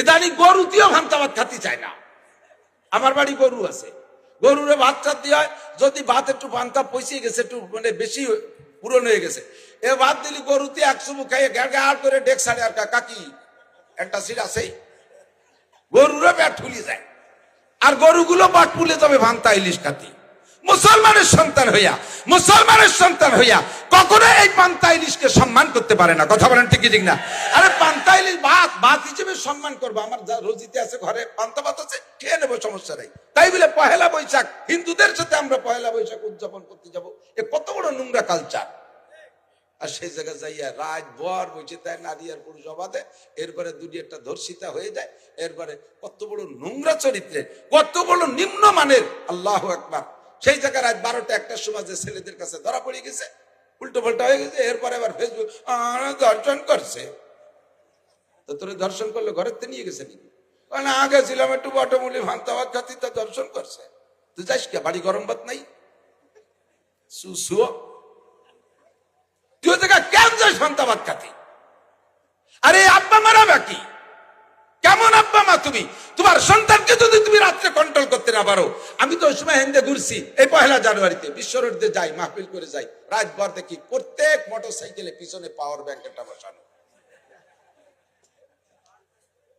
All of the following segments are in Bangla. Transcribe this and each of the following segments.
ইদানি গরুতেও ভান্তা ভাত খাতে চায় না। আমার বাড়ি গরু আছে, গরুরে ভাত টাত দিয়ে হয়, যদি ভাত একটু পান্তা পয়সে গেছে, একটু মানে বেশি পূরণ হয়ে গেছে, এ ভাত দিলি গরুতে 100 মুখ খাইয়ে গাড় করে ডেক সাড়ে আর কাকি একটা সিট আছেই, গরুরে পেট ফুলে যায়। আর গরুগুলো বাট ফুলে যাবে ভান্তা ইলিশ খাতি। মুসলমানের সন্তান হইয়া কখনো এই পান্তা ইলিশকে সম্মান করতে পারে না। কথা বলেন ঠিক ঠিক না? আরে পান্তা ইলিশ ভাত হিসেবে সম্মান করবো। আমার যা রোজিতে আছে, ঘরে পান্তা ভাত আছে, খেয়ে নেবো, সমস্যা নাই। তাই বলে পহেলা বৈশাখ হিন্দুদের সাথে আমরা পহেলা বৈশাখ উদযাপন করতে যাব, এ কত বড় নোংরা কালচার। আর সেই জায়গায় যাইয়া রাত ভর বসে তাই নারী আর পুরুষ অবাধে, এরপরে দুটি একটা ধর্ষিতা হয়ে যায়। এরপরে কত বড় নোংরা চরিত্রের, কত বড় নিম্নমানের, আল্লাহু আকবার। সেই জায়গায় রাত 12টা 1টার সময় যে ছেলেদের কাছে ধরা পড়ে গেছে, উল্টো পাল্টা হয়ে গেছে। এরপরে আবার ফেসবুক দর্শন করছে। তো তোরে দর্শন করলে ঘরের থেকে নিয়ে গেছে নাকি? কারণ আগে ছিলাম একটু বটমূলি ভান্তা ভাত খাতি, তা দর্শন করছে। তুই যাইস কে? বাড়ি গরম ভাত নাই? সুসুও তুই জায়গা কেন যাস ভান্তা ভাত খাতি? আরে আব্বা মারা বাকি কেমন আব্বা মা তুমি? তোমার সন্তানকে যদি তুমি রাত্রে কন্ট্রোল করতে না পারো। আমি তো ওই সময় হেন্দে ঘুরছি, এই 1 জানুয়ারিতে বিশ্ব রোডে যাই, মাহফিল করে যাই, রাতভর দেখি প্রত্যেক মোটর সাইকেলে পিছনে পাওয়ার ব্যাংক একটা বসানো।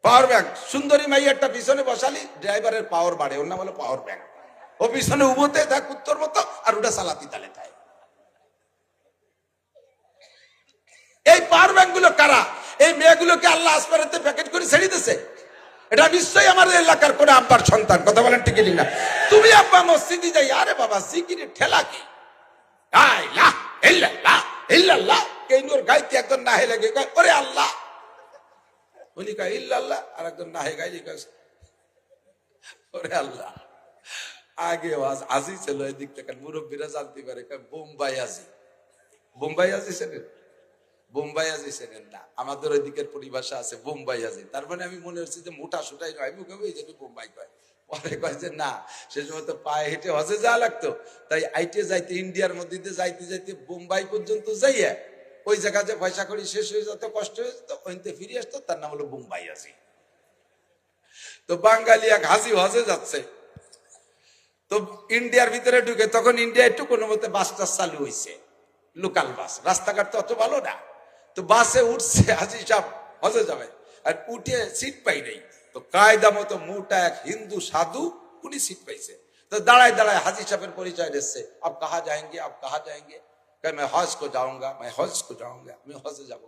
পাওয়ার ব্যাংক, সুন্দরী মাইয়ারটা পিছনে বসালি, ড্রাইভারের পাওয়ার বাড়ে, ওর নাম হলো পাওয়ার ব্যাংক। ও পিছনে উবোতে থাক উত্তর মতো, আর ওটা চালাতি তালে থাকে। এই পাওয়ার ব্যাংক গুলো কারা? এই মেয়েগুলোকে আল্লাহ আসমানেতে প্যাকেট করে ছেড়ে দিয়েছে। এটা নিশ্চয়ই আমাদের এলাকার কোন আব্বার সন্তান। কথা বলেন ঠিক না? তুমি আব্বা মসজিদে যাই, আরে বাবা জিকিরের ঠেলা কি? গাইতে একজন না হেলে ওরে আল্লাহ, উনি কয় ইল্লাল্লাহ, আর একজন না হে গাইলি ওরে আল্লাহ। আগে আজি ছিল এদিক থেকে, মুরব্বীরা জানতে পারে, বোম্বাই আজি। বোম্বাই আজি ছিলেন? বোম্বাই আজি ছিলেন না, আমাদের ওই দিকের পরিভাষা আছে বোম্বাই আজি। তার মানে আমি মনে হচ্ছে যে মোটা সোটাই নয়, মুখে ওই জন্য বোম্বাই কয়। পরে কয় যে না, সে সময় তো পায়ে হেঁটে হজে যাওয়া লাগতো, তাই আইটে যাইতে, ইন্ডিয়ার মধ্যে যাইতে যাইতে বোম্বাই পর্যন্ত যাইয়া ওই জায়গা যে পয়সা করি শেষ হয়ে যেত, কষ্ট হয়ে যেত, ওইতে ফিরে আসতো, তার নাম হলো বোম্বাই আজি। তো বাঙালি এক হাজি হজে যাচ্ছে, তো ইন্ডিয়ার ভিতরে ঢুকে, তখন ইন্ডিয়া একটু কোনো মতে বাস টাস চালু হয়েছে, লোকাল বাস, রাস্তাঘাট তো অত ভালো না। তো বাসে উঠছে, হাজি সাহেব হজে যাবে, আর উঠে সিট পাই নাই। তো কায়দা মতো মোটা এক হিন্দু সাধু, উনি সিট পাইছে। তো দাঁড়ায় দাঁড়ায় হাজি সাহেবের পরিচয় দিচ্ছে, আপ কাহা যাएंगे, আপ কাহা যাएंगे? मैं हज को जाऊंगा, मैं हज को जाऊंगा, আমি হজে যাব।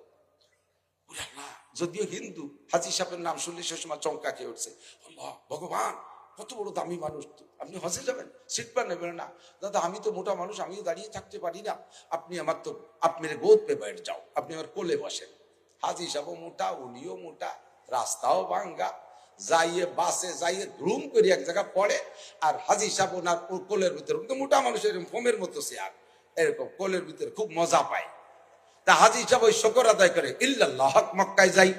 যদিও হিন্দু, হাজি সাহেবের নাম শুনলে সে সময় চমকা খেয়ে উঠছে, আল্লাহ ভগবান, কত বড় দামি মানুষ, তো আপনি হজে যাবেন, সিট পা নেবেন না? দাদা আমি তো মোটা মানুষ, আমিও দাঁড়িয়ে থাকতে পারি না, আপনি আমার তো, आप मेरे गोद पे बैठ जाओ, আপনি আমার কোলে বসেন। হাজি সাহেব মোটা, উনিও মোটা, রাস্তাও ভাঙ্গা, যাইয়ে বাসে যাইয়ে ঘুম করে এক জায়গা পড়ে, আর হাজি সাহেব ওনার কোলের ভিতরে, মোটা মানুষের ফোমের মতো চেয়ার, এরকম কোলের ভিতরে খুব মজা পায়। তা হাজি সাহেব ওই শকর আদায় করে, ইল্লাল্লাহ হক মক্কায় যাই,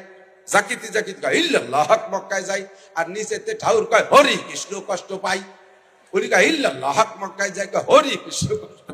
জাকিতি জাকিত কয় ইল্লাল্লাহ হক মক্কায় যাই, আর নিচেতে ঠাকুর কয় হরি কৃষ্ণ কষ্ট পাই, উনি কয় ইল্লাল্লাহ হক মক্কায় যাই, হরি কৃষ্ণ কষ্ট।